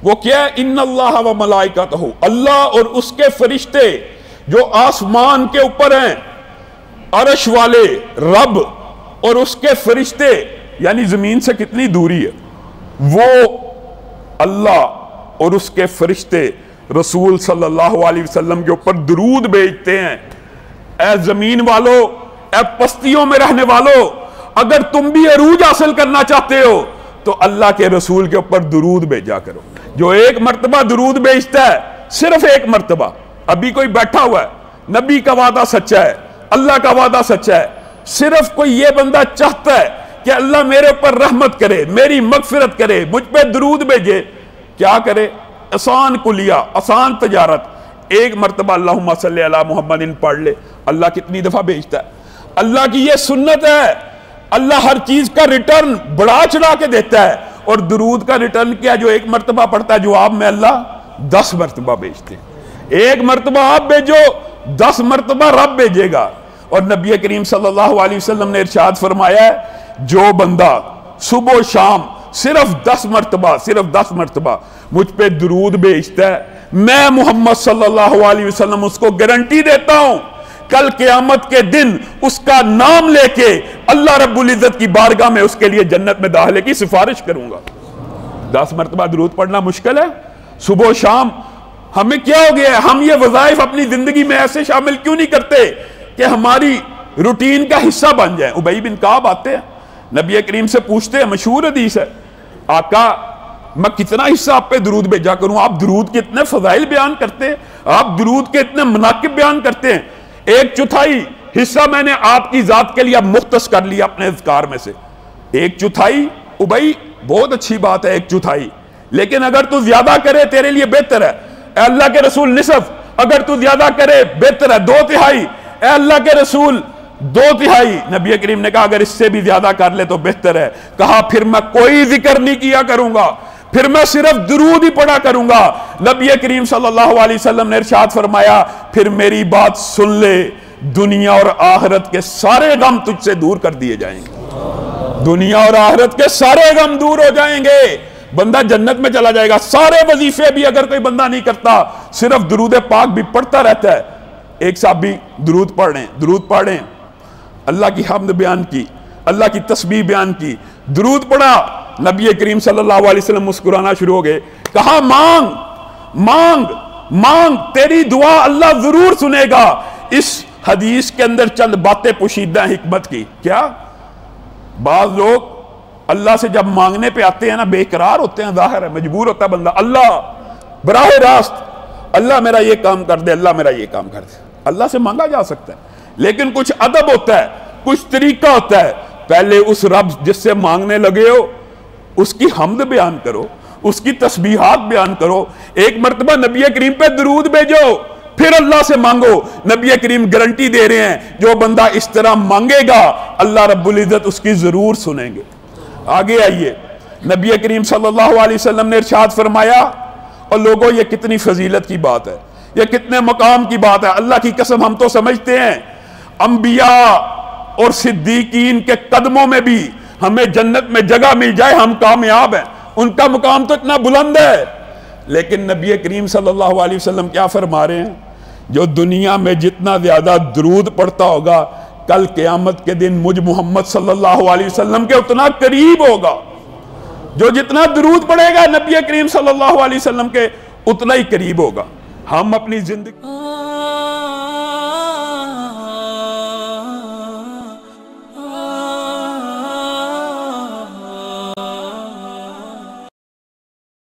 وہ کیا ہے؟ ان اللہ و ملائکتہ، اللہ اور اس کے فرشتے جو آسمان کے اوپر ہیں، عرش والے رب اور اس کے فرشتے، یعنی زمین سے کتنی دوری ہے، وہ اللہ اور اس کے فرشتے رسول صلی اللہ علیہ وسلم کے اوپر درود بھیجتے ہیں۔ اے زمین والو، اے پستیوں میں رہنے والو، اگر تم بھی عروج حاصل کرنا چاہتے ہو تو اللہ کے رسول کے اوپر درود بھیجا کرو۔ جو ایک مرتبہ درود بھیجتا ہے، صرف ایک مرتبہ، ابھی کوئی بیٹھا ہوا ہے، نبی کا وعدہ سچا ہے، اللہ کا وعدہ سچا ہے، صرف کوئی یہ بندہ چاہتا ہے کہ اللہ میرے اوپر رحمت کرے، میری مغفرت کرے، مجھ پہ درود بھیجے، کیا کرے؟ آسان کلیہ، آسان تجارت، ایک مرتبہ اللہم صلی علی محمد پڑھ لے، اللہ کتنی دفعہ بھیجتا ہے۔ اللہ کی یہ سنت ہے، اللہ ہر چیز کا ریٹرن بڑھا چڑھا کے دیتا ہے، اور درود کا ریٹرن کیا؟ جو ایک مرتبہ پڑھتا ہے جواب میں اللہ 10 مرتبہ بھیجتے ہیں۔ ایک مرتبہ آپ بھیجو، 10 مرتبہ رب بھیجے گا۔ اور نبی کریم صلی اللہ علیہ وسلم نے ارشاد فرمایا ہے، جو بندہ صبح و شام صرف 10 مرتبہ مجھ پہ درود بھیجتا ہے، میں محمد صلی اللہ علیہ وسلم اس کو گارنٹی دیتا ہوں کل قیامت کے دن اس کا نام لے کے اللہ رب العزت کی بارگاہ میں اس کے لیے جنت میں داخلے کی سفارش کروں گا۔ 10 مرتبہ درود پڑھنا مشکل ہے؟ صبح و شام ہمیں کیا ہو گیا ہے؟ ہم یہ وظائف اپنی زندگی میں ایسے شامل کیوں نہیں کرتے کہ ہماری روٹین کا حصہ بن جائیں؟ ابی بن کعب آتے ہیں، نبی کریم سے پوچھتے ہیں، مشہور حدیث ہے، آقا میں کتنا حصہ آپ پہ درود بھیجا کروں؟ آپ درود کے اتنے فضائل بیان کرتے ہیں، آپ درود کے اتنے مناقب بیان کرتے ہیں، 1/4 حصہ میں نے آپ کی ذات کے لیے اب مختص کر لیا اپنے اذکار میں سے۔ 1/4 ابی بہت اچھی بات ہے، 1/4، لیکن اگر تو زیادہ کرے تیرے لیے بہتر ہے۔ اے اللہ کے رسول نصف، اگر تو زیادہ کرے بہتر ہے۔ 2/3، اے اللہ کے رسول 2/3۔ نبی کریم نے کہا اگر اس سے بھی زیادہ کر لے تو بہتر ہے۔ کہا پھر میں کوئی ذکر نہیں کیا کروں گا، پھر میں صرف درود ہی پڑھا کروں گا۔ نبی کریم صلی اللہ علیہ وسلم نے ارشاد فرمایا پھر میری بات سن لے، دنیا اور آخرت کے سارے غم تجھ سے دور کر دیے جائیں گے، دنیا اور آخرت کے سارے غم دور ہو جائیں گے، بندہ جنت میں چلا جائے گا۔ سارے وظیفے بھی اگر کوئی بندہ نہیں کرتا، صرف درود پاک بھی پڑھتا رہتا ہے۔ ایک صاحب بھی درود پڑھ رہے ہیں، اللہ کی حمد بیان کی، اللہ کی تسبیح بیان کی، درود پڑھا، نبی کریم صلی اللہ علیہ وسلم مسکرانا شروع ہو گئے، کہا مانگ تیری دعا اللہ ضرور سنے گا۔ اس حدیث کے اندر چند باتیں پوشیدہ حکمت کی۔ کیا؟ بعض لوگ اللہ سے جب مانگنے پہ آتے ہیں نا، بے قرار ہوتے ہیں، ظاہر ہے مجبور ہوتا ہے بندہ، اللہ براہ راست اللہ میرا یہ کام کر دے، اللہ میرا یہ کام کر دے۔ اللہ سے مانگا جا سکتا ہے، لیکن کچھ ادب ہوتا ہے، کچھ طریقہ ہوتا ہے۔ پہلے اس رب جس سے مانگنے لگے ہو اس کی حمد بیان کرو، اس کی تسبیحات بیان کرو، ایک مرتبہ نبی کریم پہ درود بھیجو، پھر اللہ سے مانگو۔ نبی کریم گارنٹی دے رہے ہیں جو بندہ اس طرح مانگے گا اللہ رب العزت اس کی ضرور سنیں گے۔ آگے آئیے، نبی کریم صلی اللہ علیہ وسلم نے ارشاد فرمایا، اور لوگوں یہ کتنی فضیلت کی بات ہے، یہ کتنے مقام کی بات ہے، اللہ کی قسم ہم تو سمجھتے ہیں انبیاء اور صدیقین کے قدموں میں بھی ہمیں جنت میں جگہ مل جائے ہم کامیاب ہیں، ان کا مقام تو اتنا بلند ہے۔ لیکن نبی کریم صلی اللہ علیہ وسلم کیا فرما رہے ہیں؟ جو دنیا میں جتنا زیادہ درود پڑھتا ہوگا کل قیامت کے دن مجھ محمد صلی اللہ علیہ وسلم کے اتنا قریب ہوگا۔ جو جتنا درود پڑھے گا نبی کریم صلی اللہ علیہ وسلم کے اتنا ہی قریب ہوگا۔ ہم اپنی زندگی